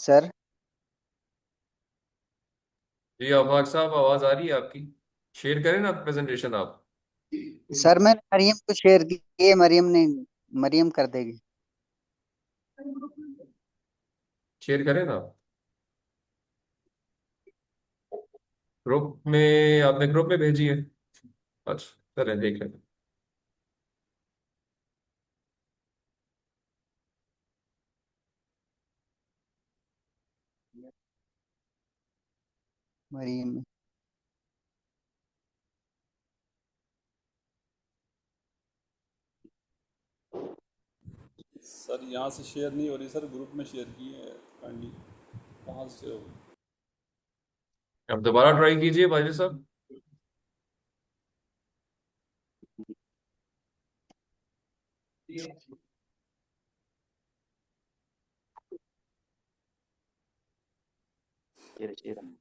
Sir. जी आफाक साहब, आवाज आ रही है आपकी। शेयर करें ना प्रेजेंटेशन आप। सर मैंने मरियम को शेयर की है, मरियम कर देगी। शेयर करें ना। ग्रुप में आपने ग्रुप में भेजी है। अच्छा चलें देख लें। मरियम। सर यहाँ से शेयर नहीं हो रही सर, ग्रुप में शेयर की है काइंडली। कहाँ से हो? अब दोबारा ट्राई कीजिए भाई साहब।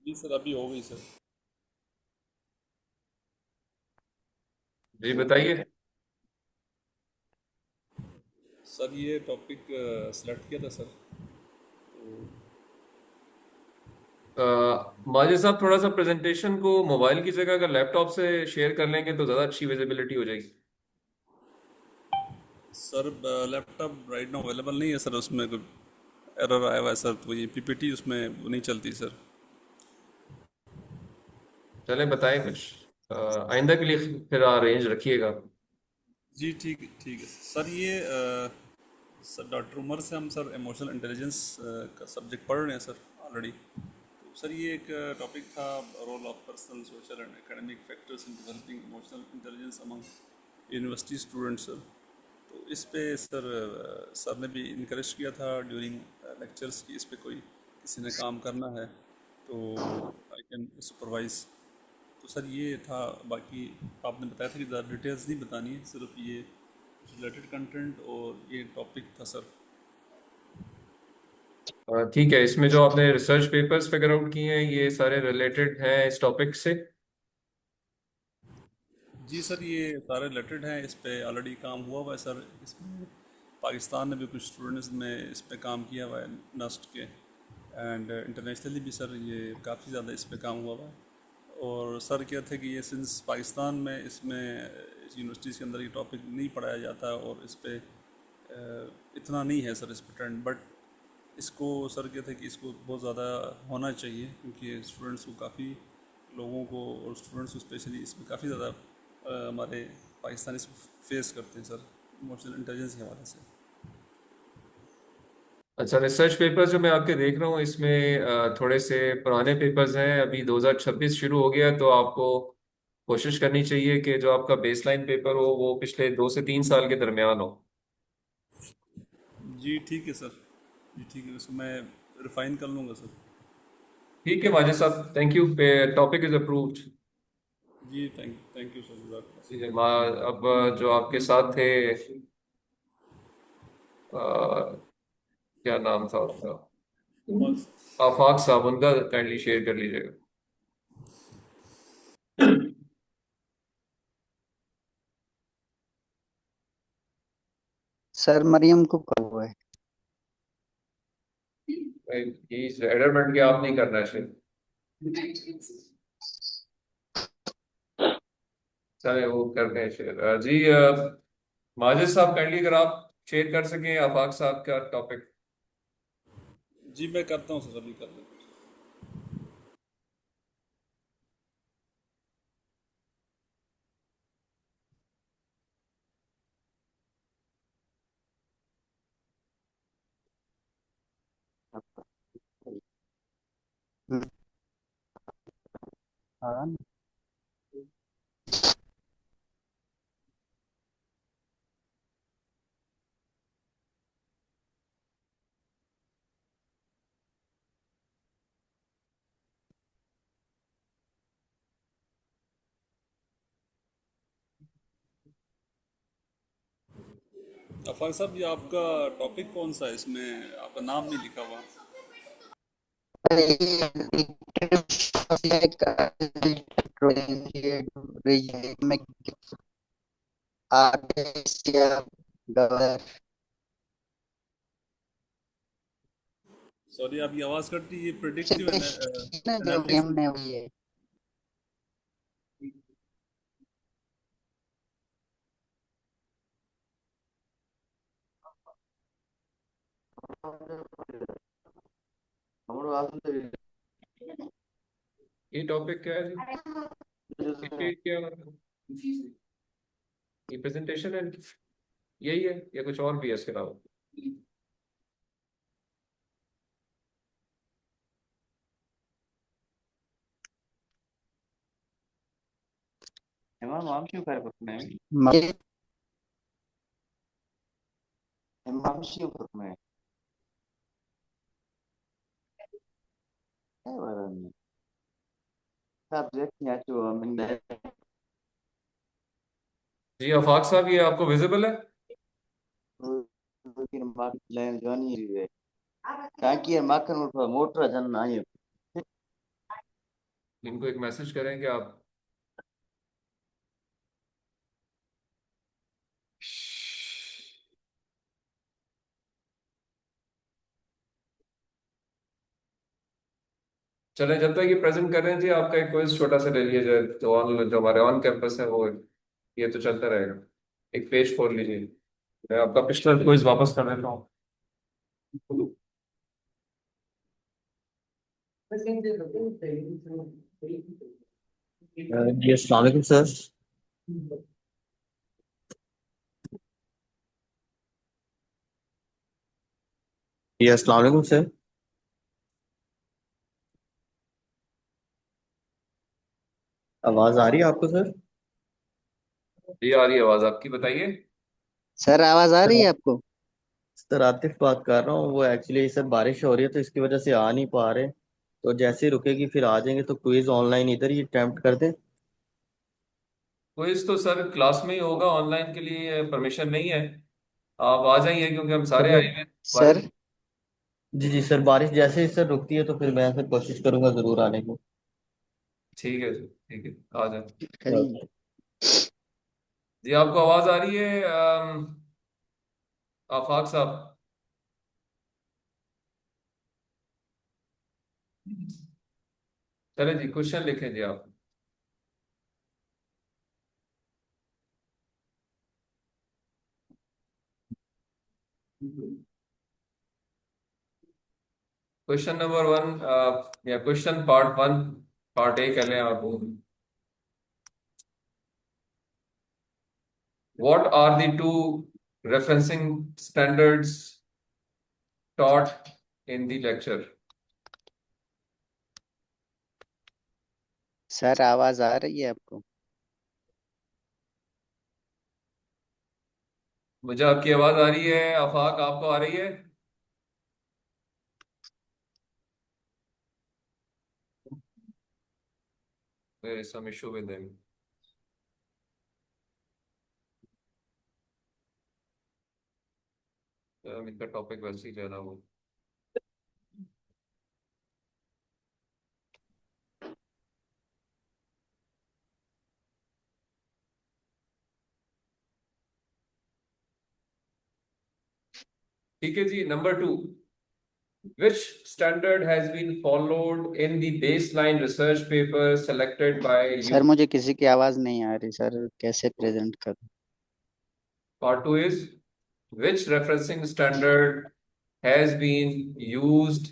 जी सर, अभी हो गई सर। जी बताइए। सर ये टॉपिक सेलेक्ट किया था सर। माजिद साहब, थोड़ा सा प्रेजेंटेशन को मोबाइल की जगह अगर लैपटॉप से शेयर कर लेंगे तो ज़्यादा अच्छी विजिबिलिटी हो जाएगी। Sir laptop right now available नहीं है सर, उसमें कोई एरर आया हुआ है सर, तो ये पीपीटी उसमें वो नहीं चलती सर। चलें बताएं कुछ। आइंदा के लिए फिर अरेंज रखिएगा। जी ठीक है सर। ये सर डॉक्टर उमर से हम सर इमोशनल इंटेलिजेंस का सब्जेक्ट पढ़ रहे हैं सर ऑलरेडी। तो सर ये एक टॉपिक था, role of personal social and academic factors in developing emotional intelligence among university students sir. तो इस पे सर सर ने भी इनकरेज किया था ड्यूरिंग लेक्चर्स कि इस पे कोई किसी ने काम करना है तो आई कैन सुपरवाइज। तो सर ये था। बाकी आपने बताया था कि ज़्यादा डिटेल्स नहीं बतानी है, सिर्फ ये रिलेटेड कंटेंट और ये टॉपिक था सर। ठीक है, इसमें जो आपने रिसर्च पेपर्स फिगर आउट किए हैं ये सारे रिलेटेड हैं इस टॉपिक से। जी सर, ये सारे रिलेटेड हैं, इस पे ऑलरेडी काम हुआ हुआ है सर। इसमें पाकिस्तान ने भी कुछ स्टूडेंट्स ने इस पे काम किया हुआ है नस्ट के, एंड इंटरनेशनली भी सर ये काफ़ी ज़्यादा इस पे काम हुआ हुआ है। और सर क्या थे कि ये सिंस पाकिस्तान में इसमें इस यूनिवर्सिटीज़ के अंदर ये टॉपिक नहीं पढ़ाया जाता और इस पे इतना नहीं है सर इस पे ट्रेंड। बट इसको सर कहते हैं कि इसको बहुत ज़्यादा होना चाहिए, क्योंकि स्टूडेंट्स को काफ़ी लोगों को और स्टूडेंट्स को स्पेशली इसमें काफ़ी ज़्यादा हमारे पाकिस्तानी फेस करते हैं सर, इमोशनल इंटेलिजेंस के हवाले से। अच्छा, रिसर्च पेपर्स जो मैं आपके देख रहा हूँ इसमें थोड़े से पुराने पेपर्स हैं। अभी 2026 शुरू हो गया तो आपको कोशिश करनी चाहिए कि जो आपका बेसलाइन पेपर हो वो पिछले 2 से 3 साल के दरमियान हो। जी ठीक है सर। जी ठीक है, उसको मैं रिफाइन कर लूँगा सर। ठीक है माजिद साहब, thank you. Topic is approved. जी थैंक यू सर, जुज़ाक जी अब जो आपके साथ थे, क्या नाम था उनका, अल्लाह। आफाक साहब, उनका काइंडली शेयर कर लीजिएगा। सर मरियम को कब हुआ है? एडरमेंट क्या आप नहीं करना है शेयर। चले वो करते हैं शेयर। जी माजिद साहब, काइंडली अगर आप शेयर कर सकें आफाक साहब का टॉपिक। जी मैं करता हूँ सर, अभी कर लेता हूँ। हम्म, हाँ। अफाक साहब, ये आपका टॉपिक कौन सा है? इसमें आपका नाम नहीं लिखा हुआ। गवर्नर। सॉरी आपकी आवाज़ कटती है। ये से प्रिडिक्टिव बेसिक ना जो भी एनालिटिक्स। हमने वो ये ये टॉपिक क्या है जी? ये क्या, ये प्रेजेंटेशन है, यही है या कुछ और भी है इसके अलावा? Emang maam क्यों कर सकते हैं? मरीम Emang क्यों करते हैं? क्या बात है? सब्जेक्ट या जो हमने जी आफाक साहब, ये आपको विजिबल है? फिर मार्क लाइन जानी है। ताकि मार्कर मोटर जन ना है। इनको एक मैसेज करें कि आप चले। जब तक ये प्रेजेंट कर रहे हैं जी, आपका एक क्विज छोटा सा ले लिया जाए, जो हमारे ऑन कैंपस है वो, ये तो चलता रहेगा। एक पेज खोल लीजिए, मैं आपका पिछला क्विज वापस कर देता हूँ। जी अस्सलाम वालेकुम सर। जी अस्सलाम वालेकुम सर। आवाज आ रही है आपको सर? जी आ रही है आवाज आपकी, बताइए। सर आवाज आ रही है सर आपको? सर आतिफ बात कर रहा हूँ। वो एक्चुअली सर बारिश हो रही है तो इसकी वजह से आ नहीं पा रहे। तो जैसे ही रुकेगी फिर आ जाएंगे। तो क्विज ऑनलाइन इधर ही अटेम्प्ट कर दें। क्विज तो सर क्लास में ही होगा, ऑनलाइन के लिए परमिशन नहीं है। आप आ जाइए क्योंकि हम सर सारे मैं आए हुए हैं। सर बारिश, जी जी सर, बारिश जैसे ही सर रुकती है तो फिर मैं सर कोशिश करूंगा जरूर आने की। ठीक है जी, ठीक है, आ जाए। करिए। ओके। जी आपको आवाज आ रही है आफाक साहब? चले जी, क्वेश्चन लिखें जी आप। क्वेश्चन नंबर वन, या question part one, part A कह लें आप। What are the two referencing standards taught in the lecture? Sir आवाज आ रही है आपको? मुझे आपकी आवाज आ रही है, आफाक आपको आ रही है? There is some issue with them. इनका टॉपिक वैसे ही ज्यादा हो। ठीक है जी, number two, which standard has been followed in the baseline research paper selected by sir you? मुझे किसी की आवाज नहीं आ रही सर, कैसे प्रेजेंट करूं? Part two is, which referencing standard has been used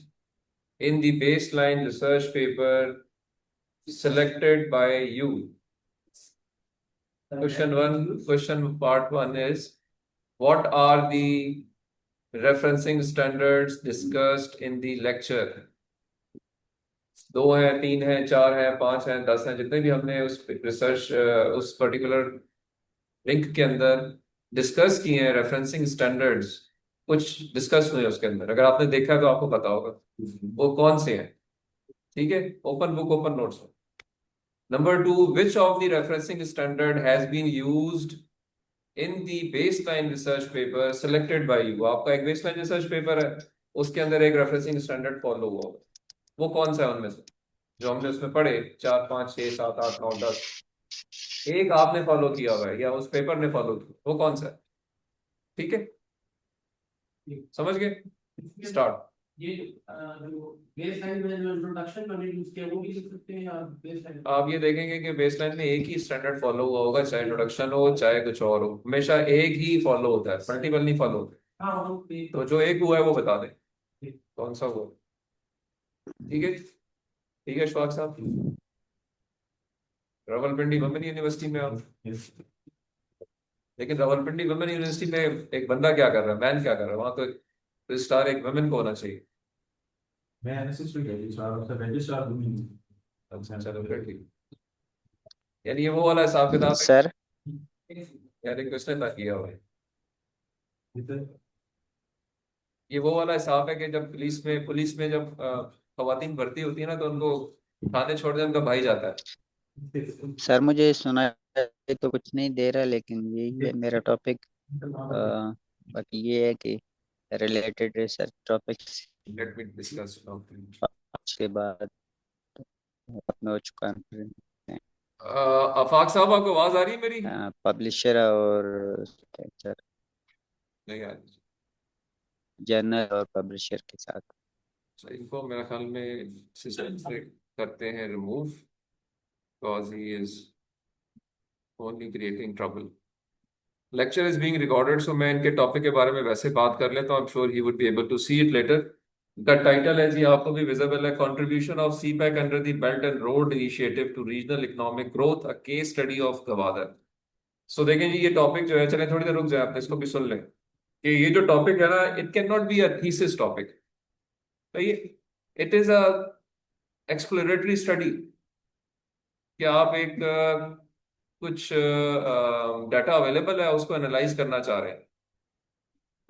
in the baseline research paper selected by you? Question part one is, what are the referencing standards discussed in the lecture? दो हैं, तीन हैं, चार हैं, पांच हैं, 10 हैं, जितने भी हमने उस रिसर्च, उस पर्टिकुलर लिंक के अंदर डिस्कस किए हैं रेफरेंसिंग स्टैंडर्ड्स, कुछ डिस्कस हुए हैं उसके अंदर, अगर आपने देखा तो आपको पता होगा वो कौन से हैं। ठीक है, open book open notes. Number two, which of the referencing standard has been used in the baseline research paper selected by you? आपका एक बेसलाइन रिसर्च पेपर है, उसके अंदर एक रेफरेंसिंग स्टैंडर्ड फॉलो हुआ होगा, वो कौन सा है उनमें से जो हमने उसमें पढ़े? चार, पाँच, छः, सात, आठ, नौ, 10, एक आपने फॉलो किया हुआ है या उस पेपर ने फॉलो किया, वो कौन सा है? ठीक है, समझ गए? स्टार्ट। ये जो बेस लाइन में जो इंट्रोडक्शन मैंने यूज किया वो भी लिख सकते हैं या बेस लाइन? आप ये देखेंगे कि बेसलाइन में एक ही स्टैंडर्ड फॉलो हुआ होगा, चाहे इंट्रोडक्शन हो चाहे कुछ और हो, हमेशा एक ही फॉलो होता है, मल्टीपल नहीं फॉलो होता। हाँ वो भी। तो जो एक हुआ है वो बता दें कौन सा हुआ। ठीक है, ठीक है शफाक साहब। रावलपिंडी वुमेन यूनिवर्सिटी में आप, लेकिन रावलपिंडी वुमेन यूनिवर्सिटी में एक बंदा क्या कर रहा है, मैन क्या कर रहा है वहां, तो स्टार एक वुमेन को होना चाहिए। मैं असिस्टेंट रजिस्ट्रार और रजिस्ट्रार दूंगी। अच्छा चलो फिर ठीक। यानी ये वो वाला हिसाब किताब सर है, यानी किसने ना किया हुआ है। ये वो वाला हिसाब है कि जब पुलिस में जब खवातीन भर्ती होती है ना, तो उनको थाने छोड़ दे उनका भाई जाता है। सर मुझे सुना तो कुछ नहीं दे रहा, लेकिन यही है मेरा टॉपिक। बाकी ये है कि related research topics let me discuss. के बाद अपने हो चुका है आफाक साहब, आपको आवाज आ रही है मेरी? पब्लिशर और सर नहीं आ रही। जर्नल और पब्लिशर के साथ। अच्छा, इनको मेरे ख्याल में सिस्टम से करते हैं remove, because he is only creating trouble. Lecture is being recorded, so मैं इनके टॉपिक के बारे में वैसे बात कर लेता हूँ। I am sure he would be able to see it later. The title है जी, आपको भी विजिबल है, contribution of CPEC under the belt and road initiative to regional economic growth, a case study of Gwadar. So देखें जी, ये topic जो है, चले थोड़ी देर रुक जाए, आप इसको भी सुन लें कि ये जो टॉपिक है ना, it can not be a thesis topic. It is a exploratory study, कि आप एक कुछ डाटा अवेलेबल है उसको एनालाइज करना चाह रहे हैं।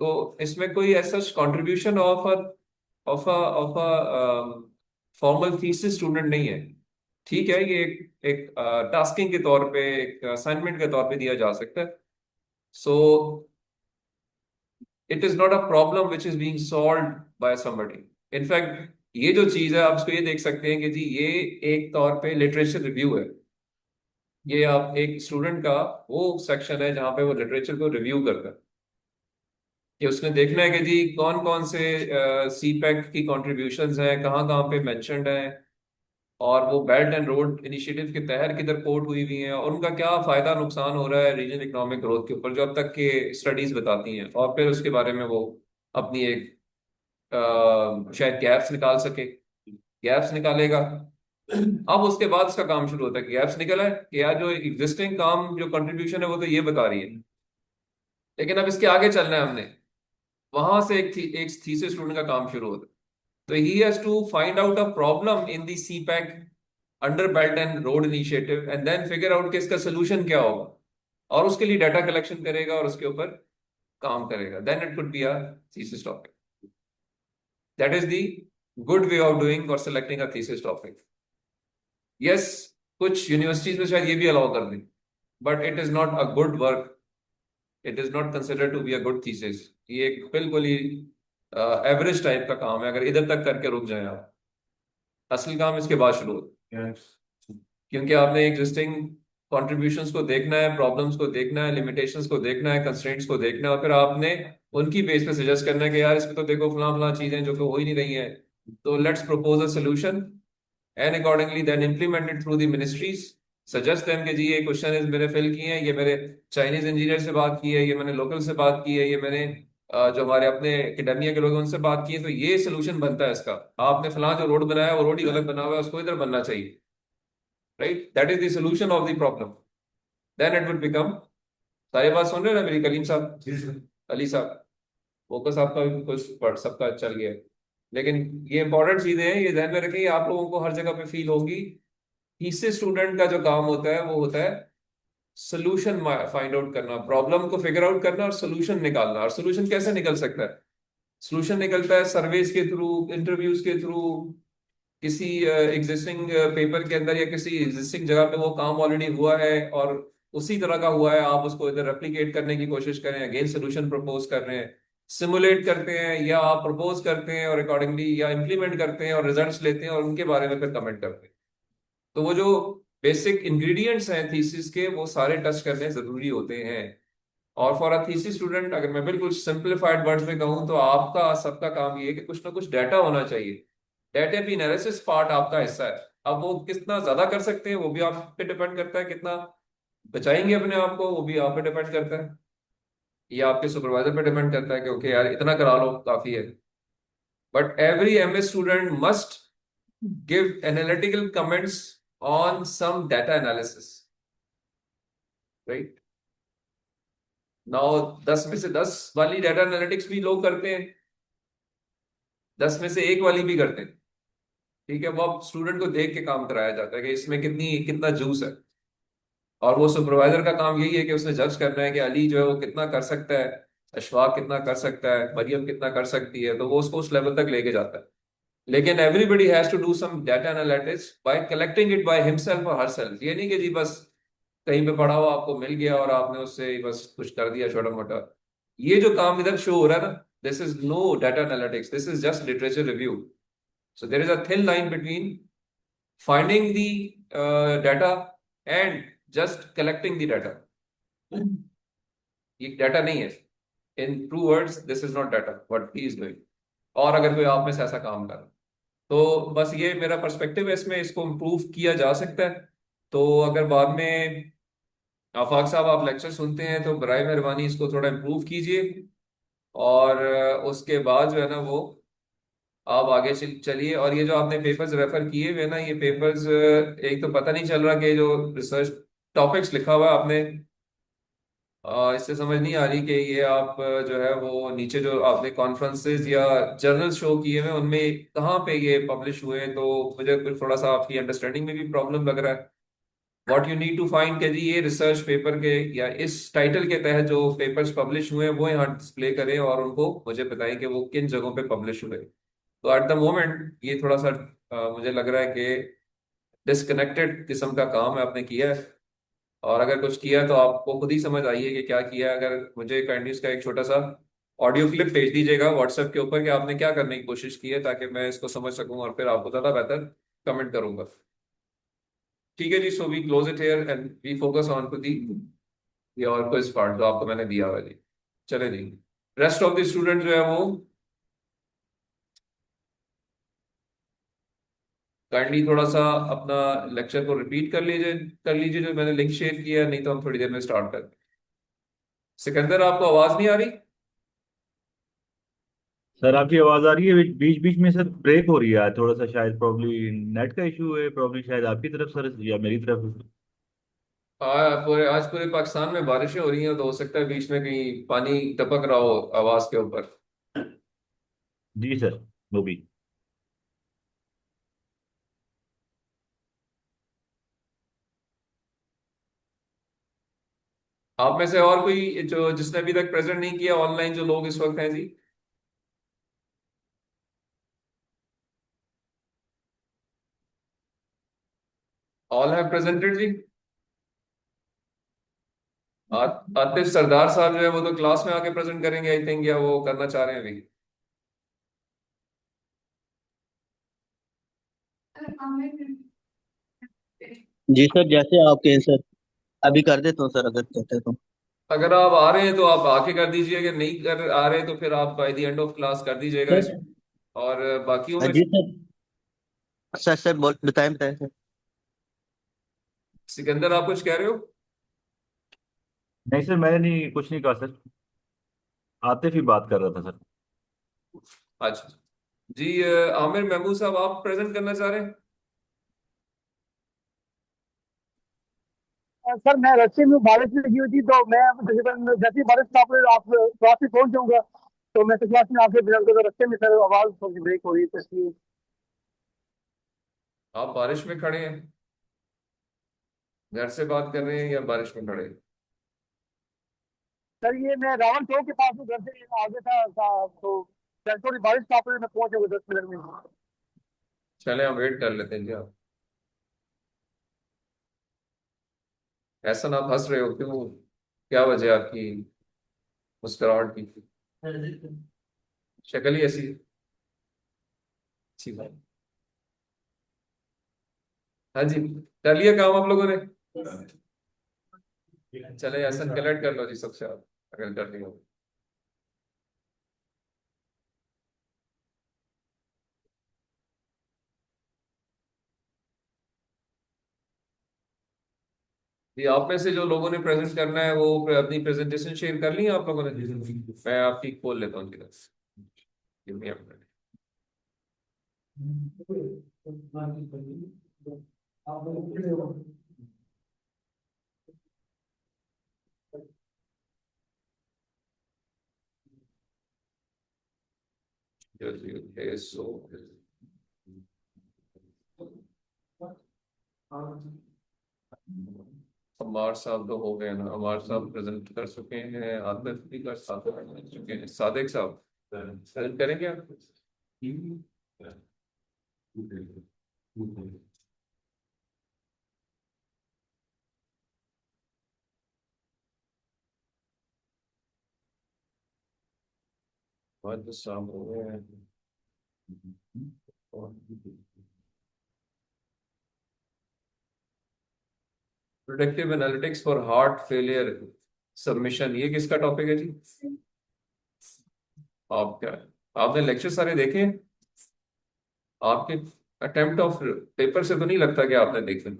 तो इसमें कोई ऐसा contribution of a formal thesis student नहीं है। ठीक है, ये एक टास्किंग के तौर पे, एक असाइनमेंट के तौर पे दिया जा सकता है। So it is not a problem which is being solved by somebody. In fact ये जो चीज है, आप इसको ये देख सकते हैं कि जी ये एक तौर पे लिटरेचर रिव्यू है। ये आप एक स्टूडेंट का वो सेक्शन है जहां पे वो लिटरेचर को रिव्यू करता है, कि उसने देखना है कि जी कौन कौन से सीपैक की कॉन्ट्रीब्यूशंस हैं, कहाँ कहाँ पे मेंशन्ड हैं, और वो बेल्ट एंड रोड इनिशिएटिव के तहत किधर कोट हुई हुई हैं, और उनका क्या फायदा नुकसान हो रहा है रीजनल इकोनॉमिक ग्रोथ के ऊपर, जो अब तक के स्टडीज बताती हैं। और फिर उसके बारे में वो अपनी एक शायद गैप्स निकाल सके, गैप्स निकालेगा। अब उसके बाद उसका काम शुरू होता है कि गैप्स निकला है कि यार जो एग्जिस्टिंग काम जो कंट्रीब्यूशन है वो तो ये बता रही है, लेकिन अब इसके आगे चलना है हमने। वहां से एक थीसिस स्टूडेंट का काम शुरू होता है। तो he has to find out a problem in the CPEC under belt and road initiative, and then figure out कि इसका सोल्यूशन क्या होगा, और उसके लिए डाटा कलेक्शन करेगा और उसके ऊपर काम करेगा। Then it could be a thesis topic. That is the good way of doing or selecting a thesis topic. Yes, कुछ यूनिवर्सिटीज में शायद ये भी अलाउ कर दें, but it is not a good work, it is not considered to be a good thesis. ये एक बिल्कुल ही एवरेज टाइप का काम है, अगर इधर तक करके रुक जाए आप। असल काम इसके बाद शुरू होता है, क्योंकि आपने एग्जिस्टिंग कॉन्ट्रीब्यूशंस को देखना है, प्रॉब्लम्स को देखना है, लिमिटेशंस को देखना है, कंस्ट्रेंट्स को देखना है, और फिर आपने उनकी बेस पे सजेस्ट करना है कि यार इसमें तो देखो फलां फलां चीजें जो कि हो ही नहीं रही हैं, तो let's propose a solution and accordingly then implement it through the ministries. Suggest them कि जी ये क्वेश्चन इज मेरे फिल किए हैं, ये मेरे चाइनीज इंजीनियर से बात की है, ये मैंने लोकल से बात की है, ये मैंने जो हमारे अपने एकेडमिया के लोग हैं उनसे बात की है, तो ये सोल्यूशन बनता है इसका। आपने फलां जो रोड बनाया है वो रोड ही गलत बना हुआ है, उसको इधर बनना चाहिए। Right, that is the solution of the problem. Then it would become. सारी बात सुन रहे हो ना मेरी कलीम साहब, अली साहब? फोकस आपका भी कुछ पर सबका चल गया है। लेकिन ये इंपॉर्टेंट चीजें हैं, ये ध्यान में रखिए, आप लोगों को हर जगह पे फील होगी। तीसरे स्टूडेंट का जो काम होता है वो होता है सोल्यूशन फाइंड आउट करना, प्रॉब्लम को फिगर आउट करना और सोल्यूशन निकालना। और सोल्यूशन कैसे निकल सकता है? सोल्यूशन निकलता है सर्वेज के थ्रू, इंटरव्यूज के थ्रू, किसी एग्जिस्टिंग पेपर के अंदर या किसी एग्जिस्टिंग जगह पे वो काम ऑलरेडी हुआ है और उसी तरह का हुआ है, आप उसको इधर रेप्लिकेट करने की कोशिश करें, अगेन सोल्यूशन प्रपोज कर रहे हैं, सिमुलेट करते हैं, या आप प्रपोज करते हैं और अकॉर्डिंगली या इम्प्लीमेंट करते हैं और रिजल्ट्स लेते हैं और उनके बारे में फिर कमेंट करते हैं। तो वो जो बेसिक इंग्रेडिएंट्स हैं थीसिस के, वो सारे टच करने जरूरी होते हैं। और फॉर अ थीसिस स्टूडेंट, अगर मैं बिल्कुल सिंप्लीफाइड वर्ड्स में कहूँ तो आपका सबका काम ये है कि कुछ ना कुछ डाटा होना चाहिए। डाटा भी एनालिसिस पार्ट आपका हिस्सा है। अब वो कितना ज्यादा कर सकते हैं वो भी आप पे डिपेंड करता है, कितना बचाएंगे अपने आप को वो भी आप पे डिपेंड करता है, या आपके सुपरवाइजर पे डिपेंड करता है कि ओके यार इतना करा लो काफी है। But every MS student must give analytical comments on some data analysis, right. Now 10 में से 10 वाली डाटा एनालिटिक्स भी लोग करते हैं, 10 में से 1 वाली भी करते हैं, ठीक है। वो अब स्टूडेंट को देख के काम कराया जाता है कि इसमें कितना जूस है, और वो सुपरवाइजर का काम यही है कि उसने जज करना है कि अली जो है वो कितना कर सकता है, अशफाक कितना कर सकता है, मरियम कितना कर सकती है, तो वो उसको उस लेवल तक लेके जाता है। लेकिन everybody has to do some data analytics by collecting it by himself और हरसेल्फ। ये नहीं कि जी बस कहीं पे पढ़ा हुआ आपको मिल गया और आपने उससे बस कुछ कर दिया छोटा मोटा। ये जो काम इधर शो हो रहा है ना, this is no data analytics, this is just literature review. So there is a thin line between finding the data and just collecting the data। ये डाटा नहीं है, in true words this is not data what he is doing. और अगर कोई आप में से ऐसा काम कर, तो बस ये मेरा पर्सपेक्टिव है इसमें, इसको इम्प्रूव किया जा सकता है। तो अगर बाद में आफाक साहब आप लेक्चर सुनते हैं तो बराए मेहरबानी इसको थोड़ा इम्प्रूव कीजिए, और उसके बाद जो है ना वो आप आगे चलिए। और ये जो आपने पेपर्स रेफर किए हुए ना, ये पेपर्स एक तो पता नहीं चल रहा कि जो रिसर्च टॉपिक्स लिखा हुआ है आपने, इससे समझ नहीं आ रही कि ये आप जो है वो नीचे जो आपने कॉन्फ्रेंसेस या जर्नल शो किए हुए हैं उनमें कहाँ पे ये पब्लिश हुए हैं, तो मुझे फिर थोड़ा सा आपकी अंडरस्टैंडिंग में भी प्रॉब्लम लग रहा है। What you need to find कि जी ये रिसर्च पेपर के या इस टाइटल के तहत जो पेपर्स पब्लिश हुए हैं वो यहाँ डिस्प्ले करें और उनको मुझे बताएं कि वो किन जगहों पे पब्लिश हुए। तो एट द मोमेंट ये थोड़ा सा मुझे लग रहा है कि डिस्कनेक्टेड किस्म का काम है आपने किया है, और अगर कुछ किया है तो आपको खुद ही समझ आई है कि क्या किया है। अगर मुझे काइंडली इसका एक छोटा सा ऑडियो क्लिप भेज दीजिएगा व्हाट्सएप के ऊपर कि आपने क्या करने की कोशिश की है, ताकि मैं इसको समझ सकूं और फिर आपको ज़्यादा बेहतर कमेंट करूंगा। ठीक है जी, so we close it here and we focus on to the ये और क्विज पार्ट जो आपको मैंने दिया हुआ है जी। चले जी, रेस्ट ऑफ द स्टूडेंट जो है वो काइंडली थोड़ा सा अपना लेक्चर को रिपीट कर लीजिए जो मैंने लिंक शेयर किया है, नहीं तो हम थोड़ी देर में स्टार्ट कर। सिकंदर आपको आवाज नहीं आ रही? सर आपकी आवाज आ रही है, बीच बीच में सर ब्रेक हो रही है, थोड़ा सा शायद प्रॉब्ली नेट का इशू है, प्रॉब्ली शायद आपकी तरफ सर या मेरी तरफ। आज पूरे पाकिस्तान में बारिशें हो रही हैं, तो हो सकता है बीच में कहीं पानी टपक रहा हो आवाज के ऊपर। जी सर, वो भी। आप में से और कोई जो जिसने अभी तक प्रेजेंट नहीं किया ऑनलाइन जो लोग इस वक्त हैं जी? ऑल हैव प्रेजेंटेड जी। आतिफ सरदार साहब जो है वो तो क्लास में आके प्रेजेंट करेंगे आई थिंक, या वो करना चाह रहे हैं अभी? जी सर, जैसे आप कहें सर। अभी कर देता हूँ सर, अगर कहते हैं तो। अगर आप आ रहे हैं तो आप आके कर दीजिए, अगर नहीं कर आ रहे तो फिर आप by the end of class कर दीजिएगा सर। इस। और बाकियों में जी सर। सर सर बोल, बताएं बताएं सर। सिकंदर आप कुछ कह रहे हो? नहीं सर, मैंने नहीं, कुछ नहीं कहा सर, आतिफ ही बात कर रहा था सर। अच्छा जी, आमिर महमूद साहब आप प्रेजेंट करना चाह रहे हैं? सर मैं रस्ते में बारिश लगी हुई थी, तो मैं तकरीबन जैसे ही बारिश स्टॉप हुई आप क्लास में पहुंच जाऊंगा, तो मैं तो क्लास में आके बिना तो रस्ते में सर आवाज थोड़ी ब्रेक हो रही है, तो इसलिए। आप बारिश में खड़े हैं, घर से बात कर रहे हैं या बारिश में खड़े हैं? सर ये मैं रावल चौक के पास हूँ, घर से आगे था तो जैसे थोड़ी बारिश स्टॉप हुई मैं पहुंच जाऊंगा 10 मिनट में। चले हम वेट कर लेते हैं जी। आप ऐसा ना, आप हंस रहे हो क्यों, क्या वजह है आपकी मुस्कुराहट की? शक्ल ही ऐसी है। अच्छी बात। हाँ जी, कर लिया काम आप लोगों ने? चले एहसन कलेक्ट कर लो जी सबसे आप। अगर करनी हो। ये आप में से जो लोगों ने प्रेजेंट करना है वो अपनी प्रेजेंटेशन शेयर कर ली है आप लोगों ने? मैं आपकी खोल लेता हूँ उनकी तरफ से। Give me a minute. Okay, so अमार साहब तो हो गए ना, अमार साहब प्रेजेंट कर चुके हैं, आतिफ भी कर चुके हैं, सादिक साहब प्रेजेंट करेंगे आप? बहुत साहब हो गए हैं। Productive analytics for heart failure submission, ये किसका टॉपिक है जी? आप क्या, आपने लेक्चर सारे देखे हैं? आपके अटेम्प्ट ऑफ पेपर से तो नहीं लगता कि आपने देखे।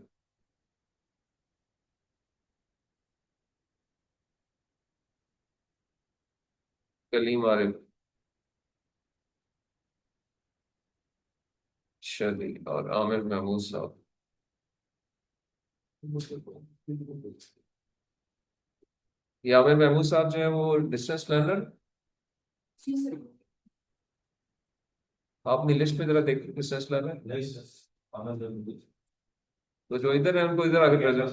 कलीम आरिफ, शदी और आमिर महमूद साहब। ये आमिर महमूद साहब जो है वो डिस्टेंस लर्नर, आपने लिस्ट में जरा देखिए डिस्टेंस लर्नर। तो जो इधर है उनको इधर आगे प्रेजेंट,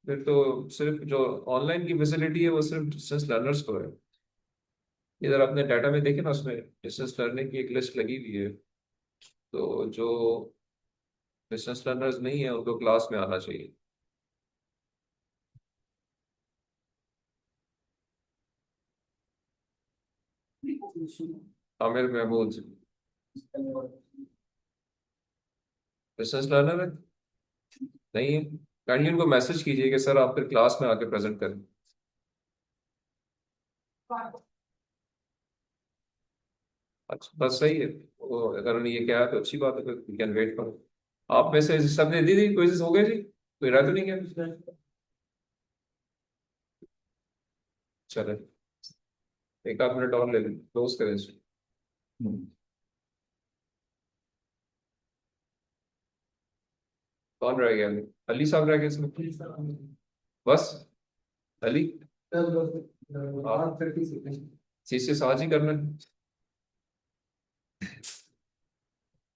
फिर तो सिर्फ जो ऑनलाइन की फैसिलिटी है वो सिर्फ डिस्टेंस लर्नर्स को है। इधर अपने डाटा में देखें ना, उसमें डिस्टेंस लर्निंग की एक लिस्ट लगी हुई है। तो जो डिस्टेंस लर्नर्स नहीं है उनको क्लास में आना चाहिए। आमिर महमूद डिस्टेंस लर्नर है? नहीं है? काइंडली उनको मैसेज कीजिए कि सर आप फिर क्लास में आके प्रेजेंट करें। अच्छा बस सही है, वो अगर उन्होंने ये कहा तो अच्छी बात है, फिर वी कैन वेट फॉर। आप में से सबने दी थी क्विज़ हो गए जी? कोई रह तो नहीं गया? चले, एक आध मिनट और ले लें, क्लोज करें इसको। कौन रह गया? अली साहब रह गए इसमें बस। अली शीशे साज ही करना है।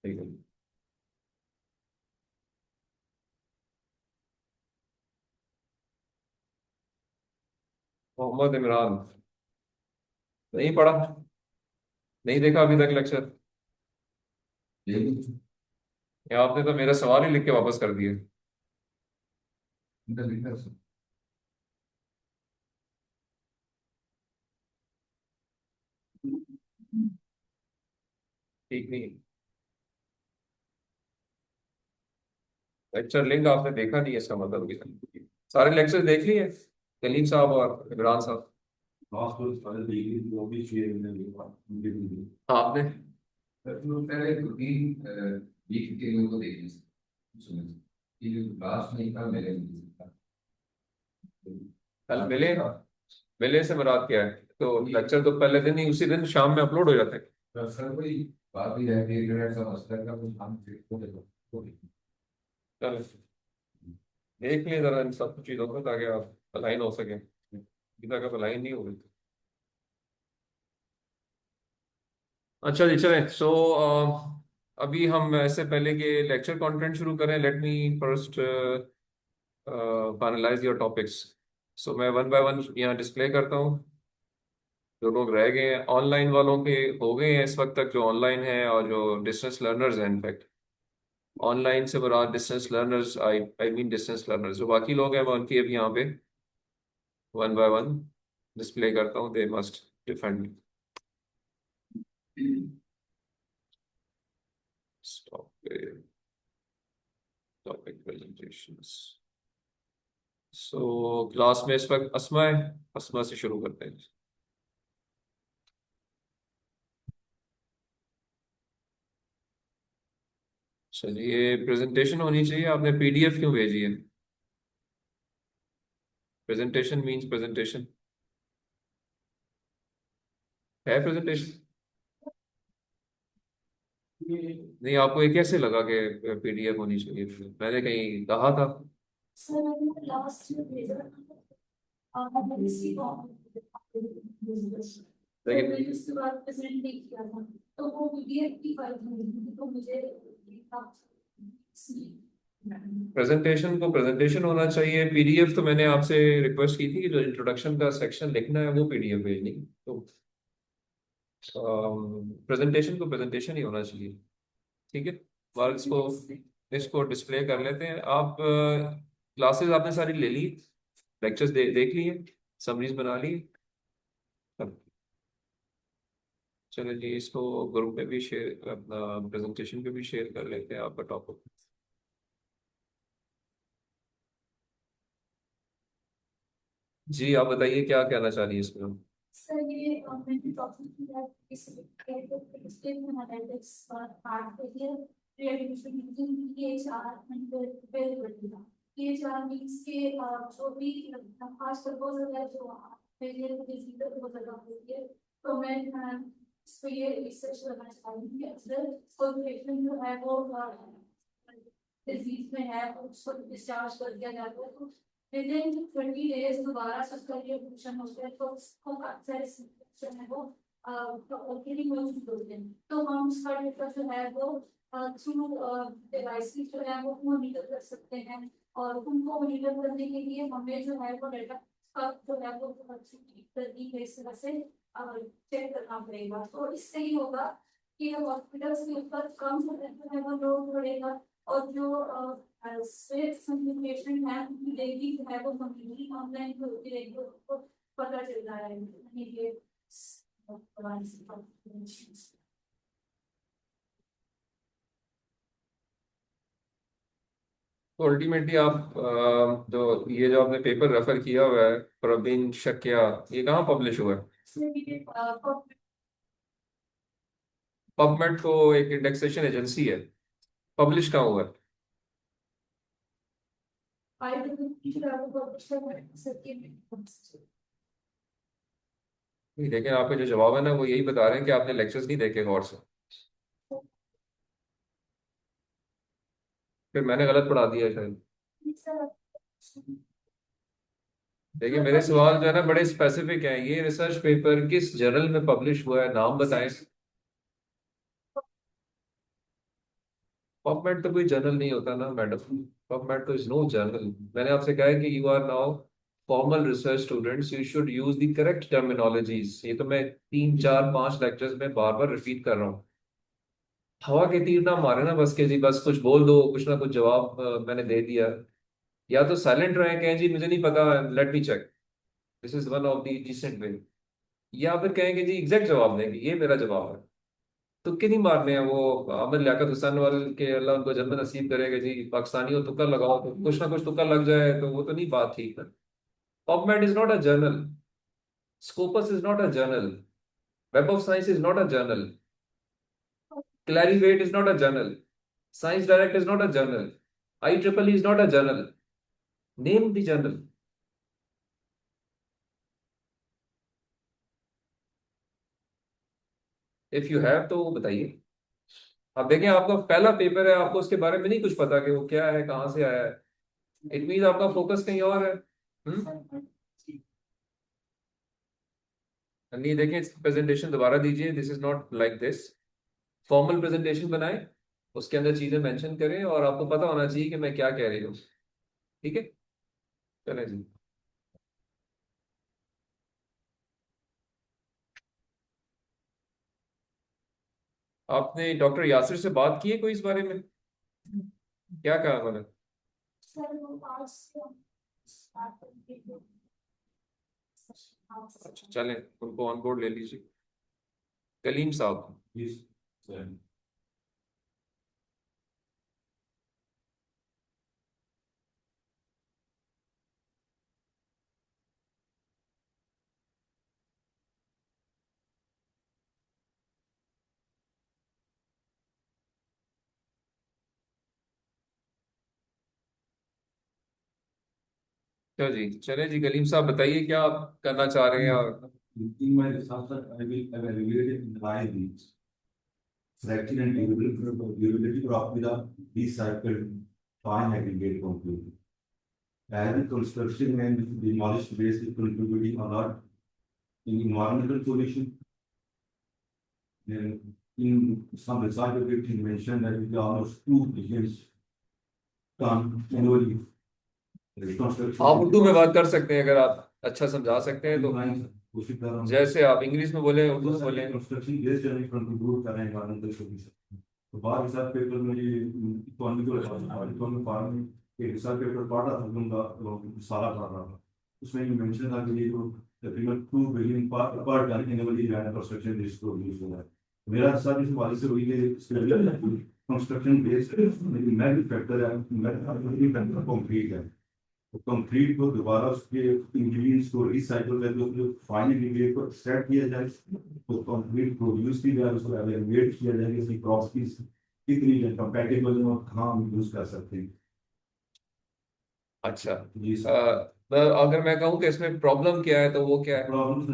ठीक है। मोहम्मद इमरान नहीं पढ़ा, नहीं देखा अभी तक लेक्चर? या आपने तो मेरा सवाल ही लिख के वापस कर दिया। ठीक नहीं, लेक्चर लिंक आपने देखा नहीं है इसका मतलब कि सारे लेक्चर देख लिए कलीम साहब और इमरान साहब? आपने कल मिले, मिले से मुराद क्या है? तो लेक्चर तो पहले दिन ही उसी दिन शाम में अपलोड हो जाते हैं। चलो देख लिए जरा इन सब चीजों को ताकि आप अलाइन हो सके, अभी तक आप अलाइन नहीं हो गए। अच्छा जी चलें। अभी हम ऐसे पहले के लेक्चर कंटेंट शुरू करें, let me first finalize your topics. So मैं वन बाय वन यहाँ डिस्प्ले करता हूँ। जो लोग रह गए हैं ऑनलाइन वालों के हो गए हैं इस वक्त तक जो ऑनलाइन है, और जो डिस्टेंस लर्नर्स हैं, इनफैक्ट ऑनलाइन से मुराद distance learners, I I mean distance learners, जो बाकी लोग हैं मैं उनकी अभी यहाँ पे वन बाय वन डिस्प्ले करता हूँ। They must defend topic presentations. Class में इस वक्त अस्मा है। अस्मा से शुरू करते हैं। चलिए, प्रेजेंटेशन होनी चाहिए। आपने पीडीएफ क्यों भेजी है? प्रेजेंटेशन मींस प्रेजेंटेशन है। प्रेजेंटेशन नहीं, आपको ये कैसे लगा कि पीडीएफ होनी चाहिए? मैंने कहीं कहा था? सर मैंने लास्ट ईयर भेजा था और मैंने इसी को तो लेकिन मैंने उसके बाद प्रेजेंट नहीं किया था, तो वो पीडीएफ की फाइल थी तो मुझे प्रेजेंटेशन को प्रेजेंटेशन होना चाहिए। पीडीएफ तो मैंने आपसे रिक्वेस्ट की थी कि जो इंट्रोडक्शन का सेक्शन लिखना है वो पीडीएफ भेजनी। तो प्रेजेंटेशन को प्रेजेंटेशन ही होना चाहिए। ठीक है, और इसको डिस्प्ले कर लेते हैं। आप क्लासेस आपने सारी ले ली, लेक्चर्स देख लिए, समरीज बना ली? चलो जी, इसको ग्रुप में भी शेयर, अपना प्रेजेंटेशन पे भी शेयर कर लेते हैं आपका टॉपिक। जी, आप बताइए क्या कहना चाह रही है इसमें? सर ये मैंने टॉपिक किया इसके एनालिटिक्स और पार्ट पे ये रिएडिशन यूजिंग ये चार वेल बढ़िया ये चार मींस के जो भी आज प्रपोजल है जो फेलियर डिसीजन हो लगा होती है, तो मैं इस पे ये रिसर्च करना चाहूंगी कि अगर कोई पेशेंट जो है वो डिजीज में है उसको डिस्चार्ज कर दिया जाता है तो विदिन 20 days दोबारा उसका ये ऑपरेशन होता है तो उसको अक्सर सिचुएशन है वो ऑलरेडी मौजूद होते हैं, तो हम उसका डेटा जो है वो थ्रू डिवाइसेस जो है वो मॉनिटर कर सकते हैं और उनको मॉनिटर करने के लिए हमें जो है वो डेटा का जो है वो अच्छी तरीके से इस तरह से चेक करना पड़ेगा। तो इससे ही होगा कि हॉस्पिटल्स के ऊपर कम जो है वो लोड पड़ेगा और जो पेशेंट है उनकी डेली जो है वो कंप्लीटली ऑनलाइन होती रहेगी, उसको पता चल रहा है ये तो अल्टीमेटली आप जो आपने पेपर रेफर किया हुआ है, प्रवीण शक्या, ये कहाँ पब्लिश हुआ है? पबमेड तो एक इंडेक्सेशन एजेंसी है, पब्लिश कहाँ हुआ है? नहीं, लेकिन आपके जो जवाब है ना वो यही बता रहे हैं कि आपने लेक्चर्स नहीं देखे गौर से। फिर मैंने गलत पढ़ा दिया शायद। देखिए, मेरे सवाल जो है ना बड़े स्पेसिफिक हैं। ये रिसर्च पेपर किस जर्नल में पब्लिश हुआ है, नाम बताएं। पबमेड तो कोई जर्नल नहीं होता ना मैडम। पबमेड तो इज नो जर्नल। मैंने आपसे कहा है कि you are now formal research students, you should use the correct terminologies. ये तो मैं 3 4 5 लेक्चर्स में बार बार रिपीट कर रहा हूँ। हवा के तीर ना मारे ना बस के जी, बस कुछ बोल दो, कुछ ना कुछ जवाब मैंने दे दिया। या तो साइलेंट रहे, कहें जी मुझे नहीं पता, let me check, this is one of the decent way. या फिर कहेंगे जी एग्जैक्ट जवाब देंगे, ये मेरा जवाब है। तुक्के नहीं मारने हैं। वो आमिर लियाकत हुसैन वाले के अल्लाह उनको जन्नत नसीब करेगा जी, पाकिस्तानी हो तुक्का लगाओ तो कुछ ना कुछ तुक्का लग जाए, तो वो तो नहीं बात ठीक ना। PubMed is not a journal, Scopus is not a journal, Web of Science is not a journal, Clarivate is not a journal, Science Direct is not a journal, IEEE is not a journal. Name the journal. If you have तो बताइए। अब देखें, आपका पहला paper है, आपको उसके बारे में नहीं कुछ पता कि वो क्या है, कहाँ से आया है। इट मीन आपका फोकस कहीं और है। नहीं, देखें, प्रेजेंटेशन दोबारा दीजिए। This is not like this. Formal presentation बनाएं, उसके अंदर चीजें मेंशन करें और आपको पता होना चाहिए कि मैं क्या कह रही हूँ। ठीक है, चलें जी। आपने डॉक्टर यासिर से बात की है कोई इस बारे में? क्या कहा उन्होंने? अच्छा, चलें, उनको ऑन बोर्ड ले लीजिए। कलीम साहब। तो जी चले जी, कलीम साहब बताइए क्या आप करना चाह रहे हैं। और In my research, I will evaluate in five weeks. Fracture and durability of the recycled fine aggregate concrete. As the construction and demolished waste is contributing a lot in environmental pollution. Then in some research, it mentioned that it is almost 2 billion ton annually. Reconstruction. आप उर्दू में बात कर सकते हैं, अगर आप अच्छा समझा सकते हैं तो। कोशिश कर रहा हूँ। जैसे आप इंग्लिश में बोले, उर्दू में बोले। कंस्ट्रक्शन वेस्ट जनरेट कंट्रीब्यूट कर रहे हैं environmental solution। तो बाहर रिसर्च पेपर में ये इकोनॉमिक फार्मिंग के रिसर्च पेपर पढ़ रहा था, उनका सारा पढ़ रहा था। उसमें ये मेंशन था कि ये जो तकरीबन 2 बिलियन पर टन एनुअली जो है कंस्ट्रक्शन वेस्ट प्रोड्यूस हो रहा है। मेरा रिसर्च इस वाले से हुई है कंस्ट्रक्शन वेस्ट मेन फैक्टर है, मेन कंक्रीट है। तो कंक्रीट को दोबारा उसके इंग्रेडिएंट्स को रिसाइकल करके उसको फाइन इंग्रेडिएंट को एक्सट्रैक्ट किया जाए, तो कंक्रीट प्रोड्यूस की जाए, उसको एवेलुएट किया जाए कि इसकी प्रॉपर्टीज कितनी है, कंपैटिबल है और कहाँ हम यूज कर सकते हैं। अच्छा जी सर। अगर मैं कहूँ कि इसमें प्रॉब्लम क्या है तो वो क्या है? Problem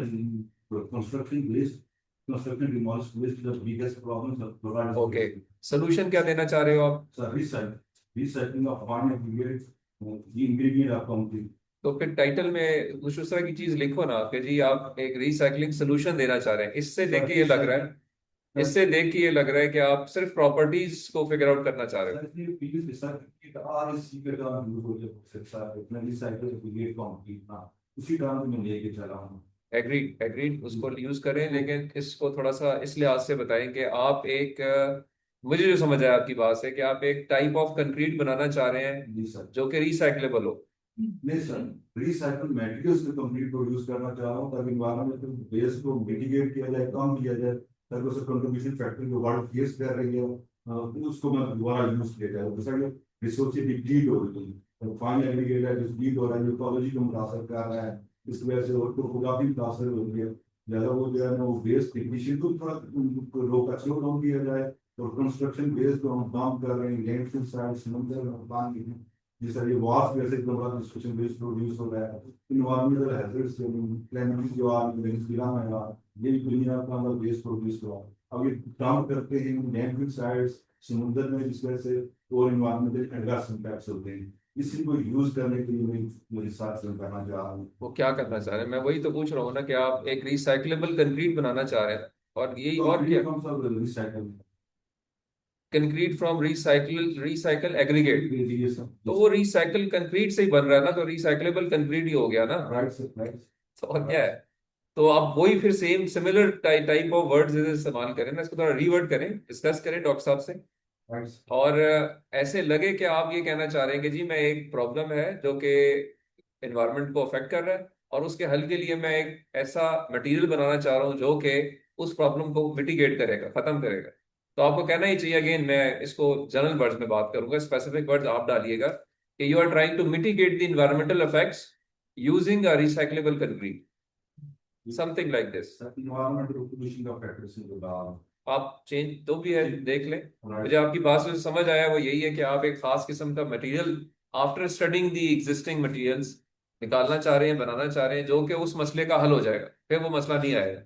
construction waste, construction demolish waste the biggest problem. Okay, solution क्या देना चाह रहे हो आप? Sir recycling of fine ingredient, ingredient of concrete. तो फिर टाइटल में कुछ उस तरह की चीज लिखो ना कि जी आप एक रिसाइकलिंग सोल्यूशन देना चाह रहे हैं। इससे देख के ये लग रहा है, इससे देख के ये लग रहा है कि आप सिर्फ प्रॉपर्टीज को फिगर आउट करना चाह रहे हो। एग्रीड एग्रीड, उसको यूज करें, लेकिन इसको थोड़ा सा इस लिहाज से बताएं कि आप एक मुझे जो समझ आया आपकी बात से कि आप एक टाइप ऑफ कंक्रीट बनाना चाह रहे हैं जो कि रिसाइकलेबल हो। नहीं सर, रिसाइकल मटेरियल्स में कंक्रीट को यूज करना चाह रहा हूँ ताकि एनवायरमेंटल वेस्ट को मिटिगेट किया जाए, कम किया जाए, ताकि उसका कंट्रीब्यूशन फैक्टर जो वर्ल्ड फेस कर रही है उसको मैं दोबारा यूज किया जाए। जैसा कि रिसोर्स डिप्लीट हो रही है, फाइन एग्रीगेट है जो डिप्लीट हो रहा है, जो इकोलॉजी को मुतासर कर रहा है, इस वजह से टोपोग्राफी मुतासर हो रही है। ज़्यादा वो जो है ना वो वेस्ट डिप्लीशन को थोड़ा रोका स्लो डाउन किया जाए, और कंस्ट्रक्शन वेस्ट को हम काम कर रहे हैं लैंडफिल साइड समुद्र में पान की जिस तरह ये वास्ट वैसे बड़ा कंस्ट्रक्शन वेस्ट प्रोड्यूस हो रहा है, इन्वायरमेंटल हैजर्ड्स क्लाइमेट जो आ वेनेजुएला में आ ये दुनिया का अंदर वेस्ट प्रोड्यूस हो रहा है। अब ये काम करते हैं लैंडफिल साइड्स समुद्र में, जिस वजह से और इन्वायरमेंटल एडवर्स इंपैक्ट्स होते हैं। इसी को यूज करने के लिए मैं रिसर्च करना चाह रहा हूँ। वो क्या करना चाह रहे हैं? मैं वही तो पूछ रहा हूँ ना कि आप एक रिसाइकलेबल कंक्रीट बनाना चाह रहे हैं, और यही और क्या? Recycle concrete from recycle aggregate, तो वो रिसाइकल कंक्रीट से ही बन रहा है ना, तो रिसाइकलेबल कंक्रीट ही हो गया ना। तो और क्या है? तो आप वही फिर same similar type of words इस्तेमाल करें ना, इसको थोड़ा रीवर्ड करें, डिस्कस करें डॉक्टर साहब से। और ऐसे लगे कि आप ये कहना चाह रहे हैं कि जी मैं एक प्रॉब्लम है जो कि एनवायरनमेंट को अफेक्ट कर रहा है, और उसके हल के लिए मैं एक ऐसा मटेरियल बनाना चाह रहा हूँ जो कि उस प्रॉब्लम को मिटिगेट करेगा, खत्म करेगा। तो आपको कहना ही चाहिए, अगेन मैं इसको जनरल वर्ड्स में बात करूंगा, स्पेसिफिक वर्ड्स आप डालिएगा कि you are trying to mitigate the environmental effects using a recyclable concrete, something like this. आप चेंज तो भी है, देख लें। मुझे आपकी बात से समझ आया वो यही है कि आप एक खास किस्म का material after studying the existing materials निकालना चाह रहे हैं, बनाना चाह रहे हैं जो कि उस मसले का हल हो जाएगा, फिर वो मसला नहीं आएगा,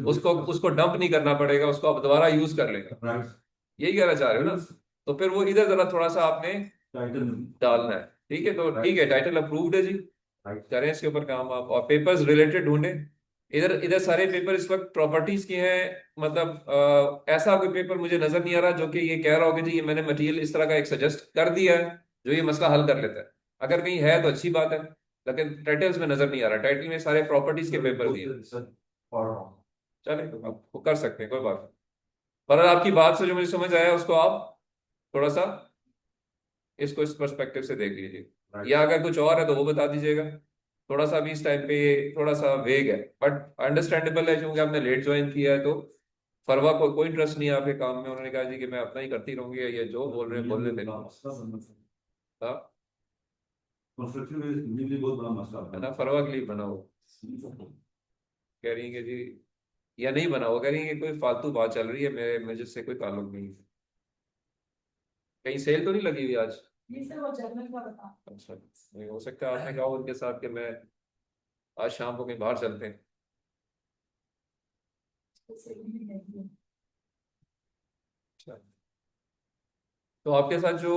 उसको उसको डंप नहीं करना पड़ेगा, उसको आप दोबारा यूज कर लेगा। यही कहना चाह रहे हो ना? तो फिर वो इधर जरा थोड़ा सा आपने डालना है। ठीक है, तो ठीक है, टाइटल अप्रूव्ड है जी, करें इसके ऊपर काम आप, और पेपर्स रिलेटेड ढूंढें। इधर इधर सारे पेपर इस वक्त प्रॉपर्टीज के हैं, मतलब ऐसा कोई पेपर मुझे नजर नहीं आ रहा जो कि ये कह रहा हो कि जी ये मैंने मटेरियल इस तरह का एक सजेस्ट कर दिया है जो ये मसला हल कर लेता है। अगर कहीं है तो अच्छी बात है, लेकिन टाइटल्स में नजर नहीं आ रहा। टाइटल में सारे प्रॉपर्टीज के पेपर दिए, चले तो आप वो कर सकते हैं, कोई बात नहीं। पर आपकी बात से जो मुझे समझ आया उसको आप थोड़ा सा इसको इस पर्सपेक्टिव से देख लीजिए, या अगर कुछ और है तो वो बता दीजिएगा। थोड़ा सा भी इस टाइम पे थोड़ा सा वेग है, बट अंडरस्टैंडेबल है क्योंकि आपने लेट ज्वाइन किया है। तो फरवा को कोई इंटरेस्ट नहीं है आपके काम में, उन्होंने कहा जी कि मैं अपना ही करती रहूंगी, ये जो बोल रहे हैं बोलने देना। हाँ है ना, फरवा के लिए बना हो, कह रही है कि जी, या नहीं बना हो, कह रही है कि कोई फालतू बात चल रही है, मेरे मुझे से कोई ताल्लुक नहीं। कहीं सेल तो नहीं लगी हुई आज? ये सब और जर्नल का बता। अच्छा, नहीं हो सकता है आपने कहा उनके साथ कि मैं आज शाम को कहीं बाहर चलते हैं। अच्छा, तो आपके साथ जो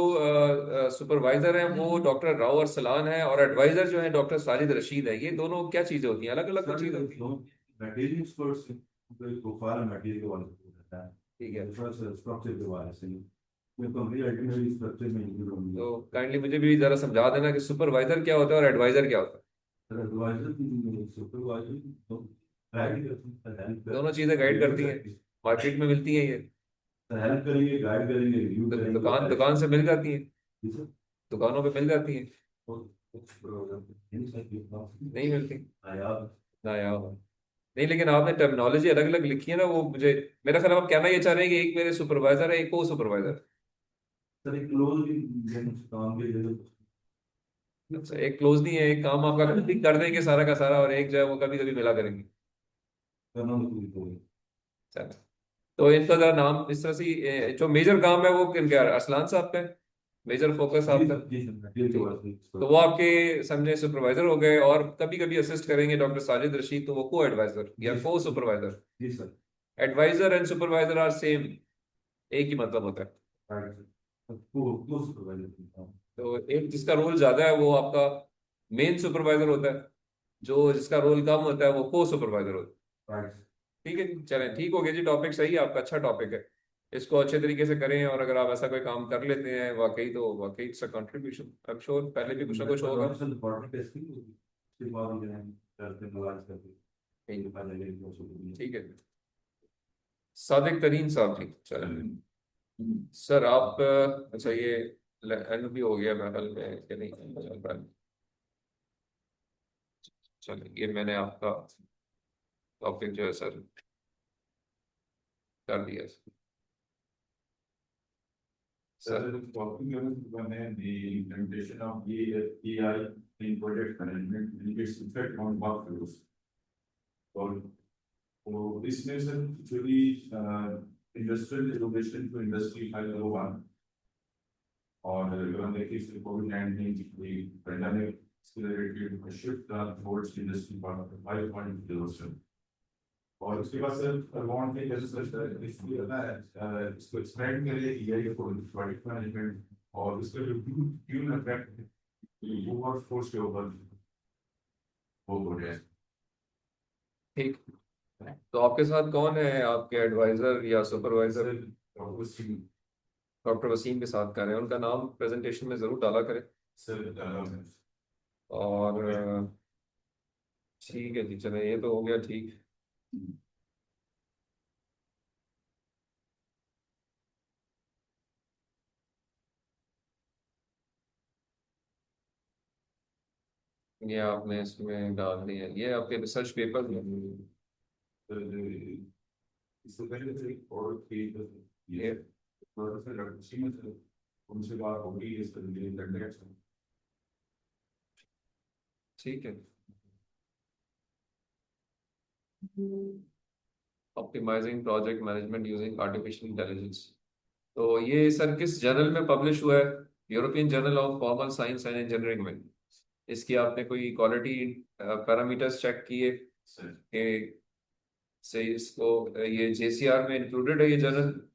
सुपरवाइजर हैं वो डॉक्टर राव अरसलान है, और एडवाइजर जो है डॉक्टर साजिद रशीद है। ये दोनों क्या चीजें होती हैं, अलग अलग सर चीजें होती हैं? मटेरियल एक्सपर्ट्स प्रोफाइल मटेरियल के वाले को रहता है, ठीक है, स्ट्रक्चर के वाले से ये कंपनी अल्टीमेटली स्ट्रक्चर में इंक्लूड होंगी। तो काइंडली मुझे भी जरा समझा देना कि सुपरवाइजर क्या होता है और एडवाइजर क्या होता सर एडवाइजर सुपरवाइजर तो गाइड करते हैं, है। दोनों चीजें गाइड करती हैं, मार्केट में मिलती हैं ये, हेल्प करेंगे, गाइड करेंगे, रिव्यू करेंगे, दुकान दुकान से मिल जाती हैं, जी सर। दुकानों पे मिल जाती हैं, नहीं मिलती यार ना यार। नहीं, लेकिन आपने टर्मिनोलॉजी अलग अलग लिखी है ना, वो मुझे, मेरा ख्याल आप कहना ये चाह रहे हैं कि एक मेरे सुपरवाइजर है, एक को सुपरवाइजर। सर एक क्लोज भी काम के लिए अच्छा, एक क्लोज नहीं है, एक काम आपका कभी कर देंगे सारा का सारा, और एक जो है वो कभी कभी मिला करेंगे। करना मुश्किल है। चलो, तो इनका जरा नाम इस तरह से जो मेजर काम है वो किनका है? अरसलान साहब का है मेजर फोकस आपका? जी सर मटेरियल के वाले तो वो आपके समझे सुपरवाइजर हो गए, और कभी कभी असिस्ट करेंगे डॉक्टर साजिद रशीद, तो वो को एडवाइजर या को सुपरवाइजर। जी sir. Advisor and supervisor are same, एक ही मतलब होता है। को सुपरवाइजर तो एक जिसका रोल ज्यादा है वो आपका मेन सुपरवाइजर होता है, जो जिसका रोल कम होता है वो को सुपरवाइजर होता है। ठीक है, चलें, ठीक हो गया जी, टॉपिक सही है आपका, अच्छा टॉपिक है, इसको अच्छे तरीके से करें, और अगर आप ऐसा कोई काम कर लेते हैं वाकई, तो वाकई it's a contribution. I am sure पहले भी कुछ ना कुछ होगा। ठीक है, सादिक तरीन साहब जी, चलें सर आप अच्छा ये एंड भी हो गया मैं कल में कि नहीं चल रहा है? चलिए, ये मैंने आपका टॉपिक जो है सर कर दिया sir. Talking about the implementation of AI in project management and its effect on workflows. और तो इसमें sir actually industrial innovation to industry 501 और अगर हम देखें इसमें कोविड-19 की pandemic accelerated shift towards industry 5.0 और उसके बाद सर वांट के जैसे सर इसलिए ना इसको एक्सपेंड करें एआई को प्रोजेक्ट मैनेजमेंट और उसका जो ह्यूमन इफेक्ट वो वर्क फोर्स के ऊपर वो हो जाए। ठीक, तो आपके साथ कौन है, आपके एडवाइजर या सुपरवाइजर? डॉक्टर वसीम के साथ कर रहे हैं, उनका नाम प्रेजेंटेशन में जरूर डाला करें। सर और ठीक है जी, चले, ये तो हो गया ठीक। ये आपने इसमें डाल दिया, ये आपके रिसर्च पेपर में इससे पहले से एक और की ये प्रोफेसर डॉक्टर सीमा सर उनसे बात हो गई इस तरह से। ठीक है, optimising project management using artificial intelligence. तो ये सर किस जर्नल में पब्लिश हुआ है? European journal of formal science and engineering में। इसकी आपने कोई क्वालिटी पैरामीटर्स चेक किए कि से इसको ये जेसीआर में इंक्लूडेड है ये जर्नल?